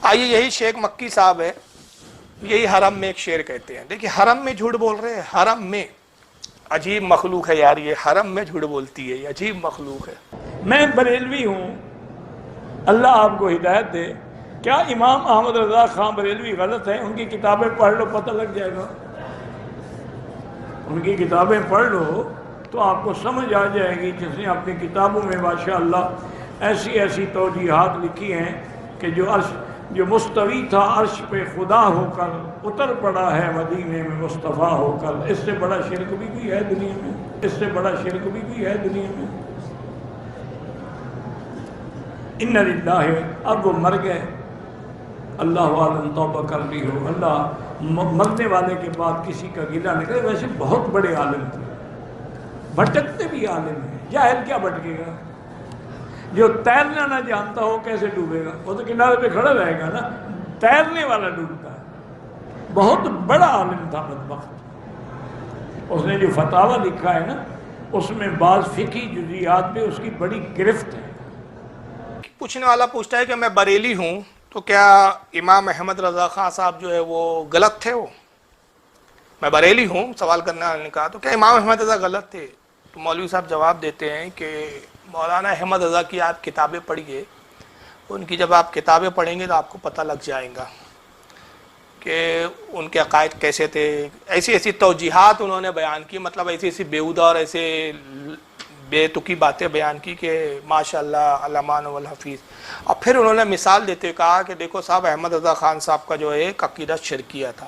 آئیے یہی شیخ مکی صاحب ہے، یہی حرم میں ایک شعر کہتے ہیں. دیکھیے حرم میں جھوٹ بول رہے ہیں، حرم میں. عجیب مخلوق ہے یار، یہ حرم میں جھوٹ بولتی ہے، یہ عجیب مخلوق ہے. میں بریلوی ہوں، اللہ آپ کو ہدایت دے. کیا امام احمد رضا خان بریلوی غلط ہیں؟ ان کی کتابیں پڑھ لو پتہ لگ جائے گا. ان کی کتابیں پڑھ لو تو آپ کو سمجھ آ جائے گی. جس نے اپنی کتابوں میں ماشاءاللہ ایسی ایسی توجیحات لکھی ہیں کہ جو مستوی تھا عرش پہ خدا ہو کر اتر پڑا ہے مدینے میں مصطفیٰ ہو کر. اس سے بڑا شرک بھی کوئی ہے دنیا میں؟ اس سے بڑا شرک بھی کوئی ہے دنیا میں؟ ان للہ. اب وہ مر گئے، اللہ عالم توبہ کر لی ہو. اللہ مرنے والے کے بعد کسی کا گلہ نہیں کرے. ویسے بہت بڑے عالم تھے، بھٹکتے بھی عالم ہیں. جاہل کیا بھٹکے گا؟ جو تیرنا نہ جانتا ہو کیسے ڈوبے گا؟ وہ تو کنارے پہ کھڑا رہے گا نا. تیرنے والا ڈوبتا ہے. بہت بڑا عالم تھا بدبخت. اس نے جو فتاوی لکھا ہے نا، اس میں بعض فقہی جزیات پہ اس کی بڑی گرفت ہے. پوچھنے والا پوچھتا ہے کہ میں بریلی ہوں تو کیا امام احمد رضا خان صاحب جو ہے وہ غلط تھے؟ میں بریلی ہوں، سوال کرنے والے نے کہا تو کیا امام احمد رضا غلط تھے؟ تو مولوی صاحب جواب دیتے ہیں کہ مولانا احمد رضا کی آپ کتابیں پڑھیے، ان کی جب آپ کتابیں پڑھیں گے تو آپ کو پتہ لگ جائے گا کہ ان کے عقائد کیسے تھے. ایسی ایسی توجیحات انہوں نے بیان کی، مطلب ایسی ایسی بیہودہ اور ایسے بے تکی باتیں بیان کی کہ ماشاء اللہ علامان والحفیظ. اور پھر انہوں نے مثال دیتے کہا کہ دیکھو صاحب، احمد رضا خان صاحب کا جو ہے ایک عقیدہ شرکیہ تھا.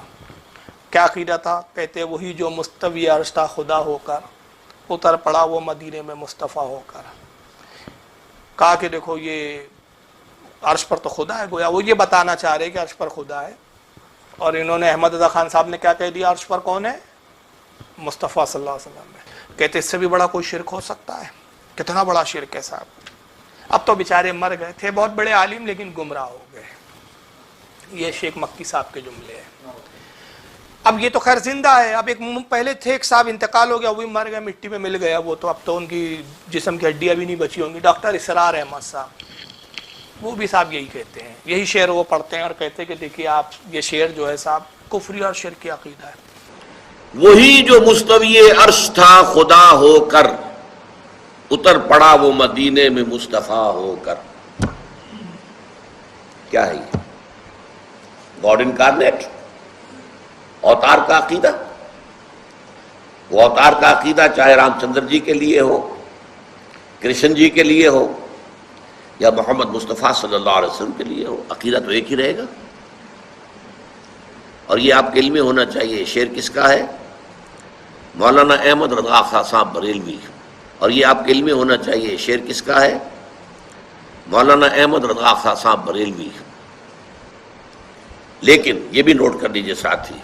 کیا عقیدہ تھا؟ کہتے وہی جو مستوی عرش تھا خدا ہو کر اتر پڑا وہ مدینے میں مصطفیٰ ہو کر. کہا کہ دیکھو یہ عرش پر تو خدا ہے، گویا وہ یہ بتانا چاہ رہے کہ عرش پر خدا ہے. اور انہوں نے احمد رضا خان صاحب نے کیا کہہ دیا؟ عرش پر کون ہے؟ مصطفیٰ صلی اللہ علیہ وسلم ہے. کہتے اس سے بھی بڑا کوئی شرک ہو سکتا ہے؟ کتنا بڑا شرک ہے صاحب. اب تو بیچارے مر گئے تھے، بہت بڑے عالم، لیکن گمراہ ہو گئے. یہ شیخ مکی صاحب کے جملے ہیں. اب یہ تو خیر زندہ ہے. اب ایک پہلے تھے ایک صاحب، انتقال ہو گیا، وہ بھی مر گئے، مٹی میں مل گیا وہ تو. اب تو ان کی جسم کی ہڈیاں بھی نہیں بچی ہوں گی. ڈاکٹر اسرار احمد صاحب، وہ بھی صاحب یہی کہتے ہیں، یہی شعر وہ پڑھتے ہیں اور کہتے ہیں کہ دیکھیے آپ یہ شعر جو ہے صاحب کفری اور شرک کی عقیدہ ہے. وہی جو مستوی عرش تھا خدا ہو کر اتر پڑا وہ مدینے میں مصطفیٰ ہو کر. کیا ہے یہ؟ گاڈ انکارنیٹ، اوتار کا عقیدہ. وہ اوتار کا عقیدہ چاہے رام چندر جی کے لیے ہو، کرشن جی کے لیے ہو، یا محمد مصطفیٰ صلی اللہ علیہ وسلم کے لیے ہو، عقیدہ تو ایک ہی رہے گا. اور یہ آپ کے علم میں ہونا چاہیے. شعر کس کا ہے؟ مولانا احمد رضا خان صاحب بریلوی. اور یہ آپ کے علم میں ہونا چاہیے. شعر کس کا ہے؟ مولانا احمد رضا خان صاحب بریلوی. لیکن یہ بھی نوٹ کر لیجیے ساتھی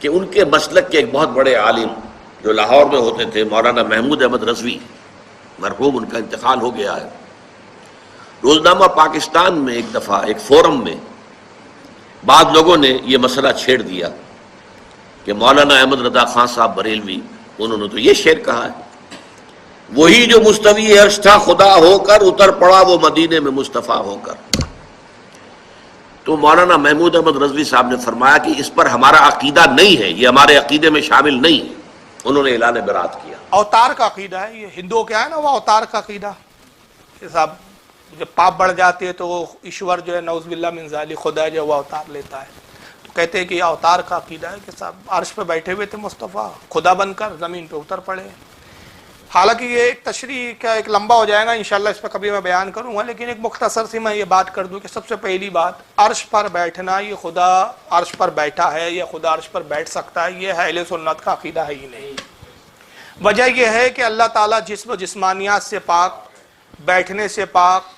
کہ ان کے مسلک کے ایک بہت بڑے عالم جو لاہور میں ہوتے تھے، مولانا محمود احمد رضوی، مرحوم، ان کا انتقال ہو گیا ہے. روزنامہ پاکستان میں ایک دفعہ ایک فورم میں بعض لوگوں نے یہ مسئلہ چھیڑ دیا کہ مولانا احمد رضا خان صاحب بریلوی، انہوں نے تو یہ شعر کہا ہے، وہی جو مستوی عرش تھا خدا ہو کر اتر پڑا وہ مدینے میں مصطفیٰ ہو کر. تو مولانا محمود احمد رضوی صاحب نے فرمایا کہ اس پر ہمارا عقیدہ نہیں ہے، یہ ہمارے عقیدے میں شامل نہیں ہے. انہوں نے اعلان برات کیا. اوتار کا عقیدہ ہے یہ. ہندوؤں کیا ہے نا وہ اوتار کا عقیدہ کہ صاحب جب پاپ بڑھ جاتے ہیں تو وہ ایشور جو ہے نعوذ باللہ من ذالک خدا جو ہے وہ اوتار لیتا ہے. تو کہتے ہیں کہ یہ اوتار کا عقیدہ ہے کہ صاحب عرش پہ بیٹھے ہوئے تھے مصطفیٰ، خدا بن کر زمین پہ اتر پڑے. حالانکہ یہ ایک تشریح کا ایک لمبا ہو جائے گا، انشاءاللہ اس پہ کبھی میں بیان کروں گا، لیکن ایک مختصر سی میں یہ بات کر دوں کہ سب سے پہلی بات، عرش پر بیٹھنا، یہ خدا عرش پر بیٹھا ہے یا خدا عرش پر بیٹھ سکتا ہے، یہ اہل سنت کا عقیدہ ہے ہی نہیں. وجہ یہ ہے کہ اللہ تعالیٰ جسم و جسمانیات سے پاک، بیٹھنے سے پاک،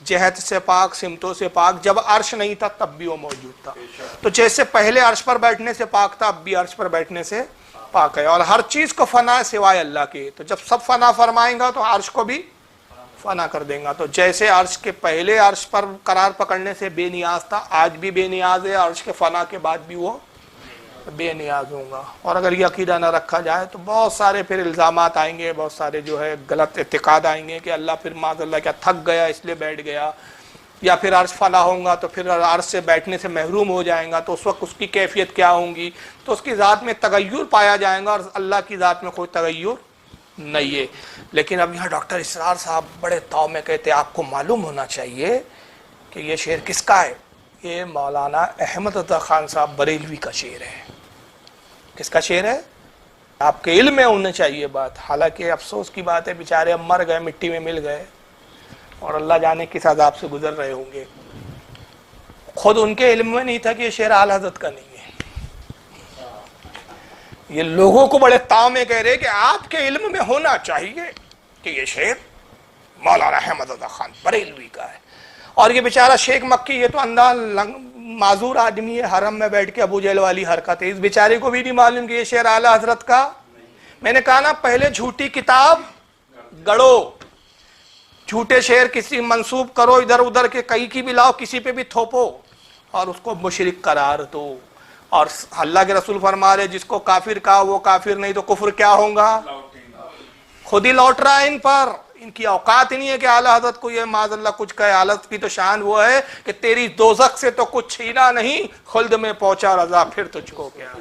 جہت سے پاک، سمتوں سے پاک. جب عرش نہیں تھا تب بھی وہ موجود تھا. تو جیسے پہلے عرش پر بیٹھنے سے پاک تھا، اب بھی عرش پر بیٹھنے سے پاک ہے. اور ہر چیز کو فنا ہے سوائے اللہ کے. تو جب سب فنا فرمائیں گا تو عرش کو بھی فنا کر دیں گا. تو جیسے عرش کے پہلے عرش پر قرار پکڑنے سے بے نیاز تھا، آج بھی بے نیاز ہے. عرش کے فنا کے بعد بھی وہ بے نیاز ہوں گا. اور اگر یہ عقیدہ نہ رکھا جائے تو بہت سارے پھر الزامات آئیں گے، بہت سارے جو ہے غلط اعتقاد آئیں گے کہ اللہ پھر معاذ اللہ کیا تھک گیا اس لیے بیٹھ گیا، یا پھر عرش فنا ہوگا تو پھر عرش سے بیٹھنے سے محروم ہو جائے گا، تو اس وقت اس کی کیفیت کیا ہوں گی؟ تو اس کی ذات میں تغیر پایا جائے گا، اور اللہ کی ذات میں کوئی تغیر نہیں ہے۔ لیکن اب یہاں ڈاکٹر اسرار صاحب بڑے طاؤ میں کہتے ہیں آپ کو معلوم ہونا چاہیے کہ یہ شعر کس کا ہے؟ یہ مولانا احمد رضا خان صاحب بریلوی کا شعر ہے۔ کس کا شعر ہے؟ آپ کے علم میں ہونا چاہیے بات، حالانکہ افسوس کی بات ہے بیچارے اب مر گئے، مٹی میں مل گئے، اور اللہ جانے کس عذاب سے گزر رہے ہوں گے۔ خود ان کے علم میں نہیں تھا کہ یہ شعر اعلی حضرت کا نہیں ہے، یہ لوگوں کو بڑے طاؤ میں کہہ رہے کہ آپ کے علم میں ہونا چاہیے کہ یہ شعر مولانا احمد رضا خان بریلوی کا ہے۔ اور یہ بیچارہ شیخ مکی، یہ تو اندھا معذور آدمی ہے، حرم میں بیٹھ کے ابو جہل والی حرکت ہے، اس بیچارے کو بھی نہیں معلوم کہ یہ شعر اعلی حضرت کا۔ میں نے کہا نا پہلے جھوٹی کتاب گڑو، جھوٹے شعر کسی منسوب کرو ادھر ادھر کے، کئی کی بھی لاؤ، کسی پہ بھی تھوپو اور اس کو مشرک قرار دو، اور اللہ کے رسول فرما رہے جس کو کافر کہا وہ کافر نہیں تو کفر کیا ہوگا؟ خود ہی لوٹ رہا ہے ان پر، ان کی اوقات نہیں ہے کہ اعلیٰ حضرت کو یہ معاذ اللہ کچھ کہے۔ اعلیٰ حضرت کی تو شان وہ ہے کہ تیری دوزخ سے تو کچھ چھینا نہیں، خلد میں پہنچا رضا پھر تجھ کو کیا۔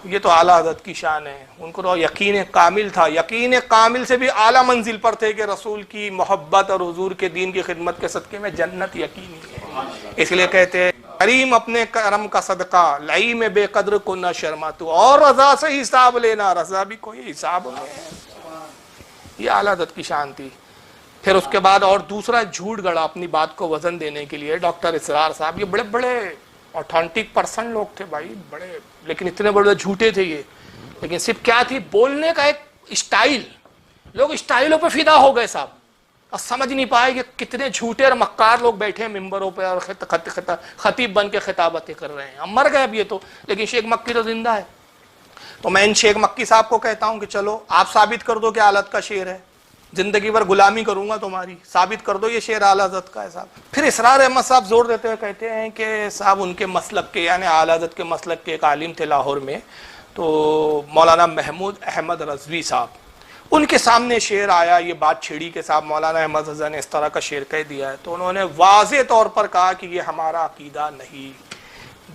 یہ تو اعلیٰ حضرت کی شان ہے، ان کو تو یقین کامل تھا، یقین کامل سے بھی اعلیٰ منزل پر تھے کہ رسول کی محبت اور حضور کے دین کی خدمت کے صدقے میں جنت یقینی ہے۔ اس لیے کہتے ہیں کریم اپنے کرم کا صدقہ، لئی میں بے قدر کو نہ شرما تو، اور رضا سے حساب لینا، رضا بھی کوئی حساب میں ہے۔ یہ اعلیٰ حضرت کی شان تھی۔ پھر اس کے بعد اور دوسرا جھوٹ گڑا اپنی بات کو وزن دینے کے لیے ڈاکٹر اسرار صاحب، یہ بڑے بڑے اوتھینٹک پرسن لوگ تھے بھائی، بڑے، لیکن اتنے بڑے جھوٹے تھے یہ۔ لیکن صرف کیا تھی؟ بولنے کا ایک اسٹائل، لوگ اسٹائلوں پہ فدا ہو گئے صاحب، اور سمجھ نہیں پائے کہ کتنے جھوٹے اور مکار لوگ بیٹھے ہیں ممبروں پہ اور خطیب بن کے خطابتیں کر رہے ہیں۔ ہم مر گئے اب یہ تو، لیکن شیخ مکی تو زندہ ہے۔ تو میں ان شیخ مکی صاحب کو کہتا ہوں کہ چلو آپ ثابت کر دو کہ اعلیٰ حضرت کا شعر ہے، زندگی بھر غلامی کروں گا تمہاری، ثابت کر دو یہ شعر اعلیٰ حضرت کا ہے صاحب۔ پھر اسرار احمد صاحب زور دیتے ہوئے کہتے ہیں کہ صاحب ان کے مسلک کے، یعنی اعلیٰ حضرت کے مسلک کے ایک عالم تھے لاہور میں، تو مولانا محمود احمد رضوی صاحب، ان کے سامنے شعر آیا، یہ بات چھڑی کہ صاحب مولانا احمد رضا نے اس طرح کا شعر کہہ دیا ہے، تو انہوں نے واضح طور پر کہا کہ یہ ہمارا عقیدہ نہیں۔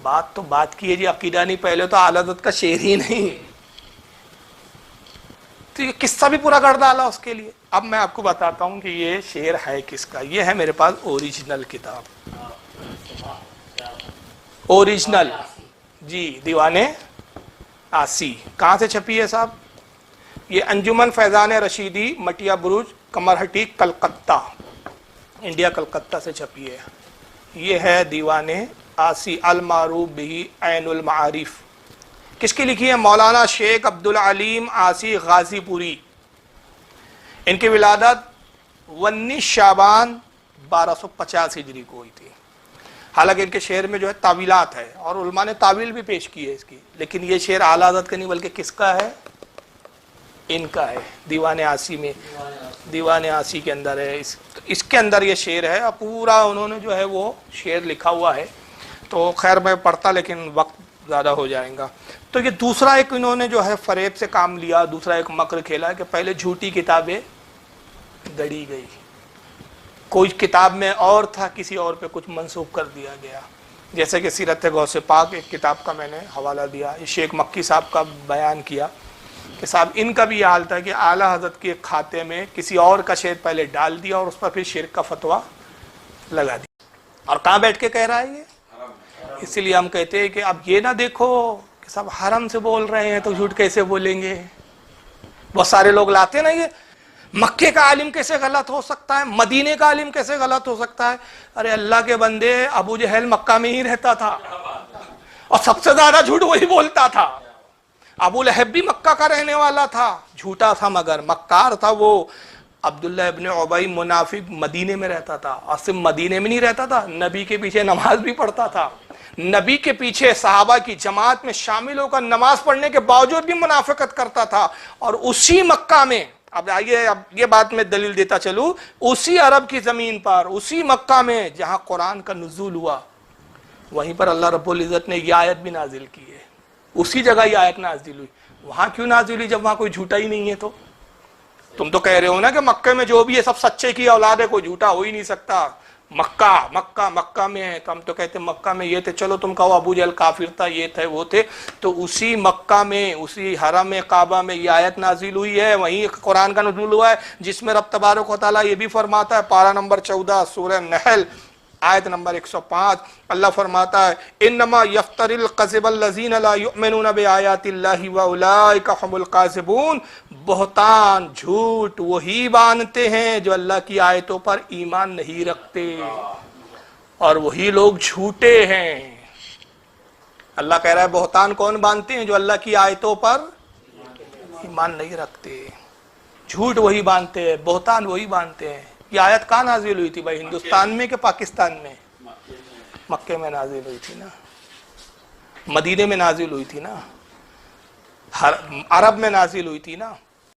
بات تو بات کی ہے جی، عقیدہ نہیں، پہلے تو اعلیٰ حضرت کا شعر ہی نہیں، تو یہ قصہ بھی پورا کر ڈالا اس کے لیے۔ اب میں آپ کو بتاتا ہوں کہ یہ شعر ہے کس کا۔ یہ ہے میرے پاس اوریجنل کتاب، اوریجنل جی، دیوان آسی۔ کہاں سے چھپی ہے صاحب؟ یہ انجمن فیضان رشیدی، مٹیا بروج، کمرہٹی، کلکتہ، انڈیا، کلکتہ سے چھپی ہے۔ یہ ہے دیوان آسی المعروف بہ عین المعارف۔ کس کی لکھی ہے؟ مولانا شیخ عبدالعلیم آسی غازی پوری۔ ان کی ولادت 19 شعبان 1250 ہجری کو ہوئی تھی۔ حالانکہ ان کے شعر میں جو ہے تعویلات ہے، اور علماء نے تعویل بھی پیش کی ہے اس کی، لیکن یہ شعر اعلیٰ حضرت کا نہیں بلکہ کس کا ہے؟ ان کا ہے، دیوان آسی میں، دیوان آسی کے اندر ہے۔ اس کے اندر یہ شعر ہے، پورا انہوں نے جو ہے وہ شعر لکھا ہوا ہے۔ تو خیر میں پڑھتا لیکن وقت زیادہ ہو جائے گا۔ تو یہ دوسرا ایک انہوں نے جو ہے فریب سے کام لیا، دوسرا ایک مکر کھیلا کہ پہلے جھوٹی کتابیں گڑی گئی، کوئی کتاب میں اور تھا، کسی اور پہ کچھ منسوب کر دیا گیا، جیسے کہ سیرت غوث پاک ایک کتاب کا میں نے حوالہ دیا، شیخ مکی صاحب کا بیان کیا کہ صاحب ان کا بھی یہ حال تھا کہ اعلیٰ حضرت کے کھاتے میں کسی اور کا شعر پہلے ڈال دیا اور اس پر پھر شرک کا فتویٰ لگا دیا۔ اور کہاں بیٹھ کے کہہ رہا ہے یہ؟ اسی لیے ہم کہتے ہیں کہ اب یہ نہ دیکھو کہ صاحب حرم سے بول رہے ہیں تو جھوٹ کیسے بولیں گے۔ بہت سارے لوگ لاتے نا، یہ مکے کا عالم کیسے غلط ہو سکتا ہے، مدینے کا عالم کیسے غلط ہو سکتا ہے۔ ارے اللہ کے بندے، ابو جہل مکہ میں ہی رہتا تھا اور سب سے زیادہ جھوٹ وہی بولتا تھا۔ ابو لہب بھی مکہ کا رہنے والا تھا، جھوٹا تھا مگر مکار تھا وہ۔ عبداللہ ابن عبی منافق مدینے میں رہتا تھا، اور صرف مدینے میں نہیں رہتا تھا، نبی کے پیچھے نماز بھی پڑھتا تھا، نبی کے پیچھے صحابہ کی جماعت میں شامل ہو کر نماز پڑھنے کے باوجود بھی منافقت کرتا تھا۔ اور اسی مکہ میں، اب آئیے اب یہ بات میں دلیل دیتا چلوں، اسی عرب کی زمین پر، اسی مکہ میں جہاں قرآن کا نزول ہوا، وہیں پر اللہ رب العزت نے یہ آیت بھی نازل کی ہے، اسی جگہ یہ آیت نازل ہوئی۔ وہاں کیوں نازل ہوئی جب وہاں کوئی جھوٹا ہی نہیں ہے؟ تو تم تو کہہ رہے ہو نا کہ مکے میں جو بھی ہے سب سچے کی اولاد ہے، کوئی جھوٹا ہو ہی نہیں سکتا۔ مکہ میں ہے، تو ہم تو کہتے ہیں مکہ میں یہ تھے، چلو تم کہو ابو جہل کافر تھا، یہ تھے وہ تھے، تو اسی مکہ میں، اسی حرم کعبہ میں یہ آیت نازل ہوئی ہے، وہیں قرآن کا نزول ہوا ہے، جس میں رب تبارک و تعالیٰ یہ بھی فرماتا ہے، پارہ نمبر 14 سورہ نحل آیت نمبر 105، اللہ فرماتا ہے انما یفتر الکذب الذین لا یؤمنون بآیات اللہ واولئک هم الکاذبون، بہتان جھوٹ وہی باندھتے ہیں جو اللہ کی آیتوں پر ایمان نہیں رکھتے، اور وہی لوگ جھوٹے ہیں۔ اللہ کہہ رہا ہے بہتان کون باندھتے ہیں؟ جو اللہ کی آیتوں پر ایمان نہیں رکھتے، جھوٹ وہی باندھتے ہیں، بہتان وہی باندھتے ہیں۔ یہ آیت کہاں نازل ہوئی تھی بھائی؟ ہندوستان میں کہ پاکستان میں؟ مکے میں نازل ہوئی تھی نا، مدینے میں نازل ہوئی تھی نا، عرب میں نازل ہوئی تھی نا۔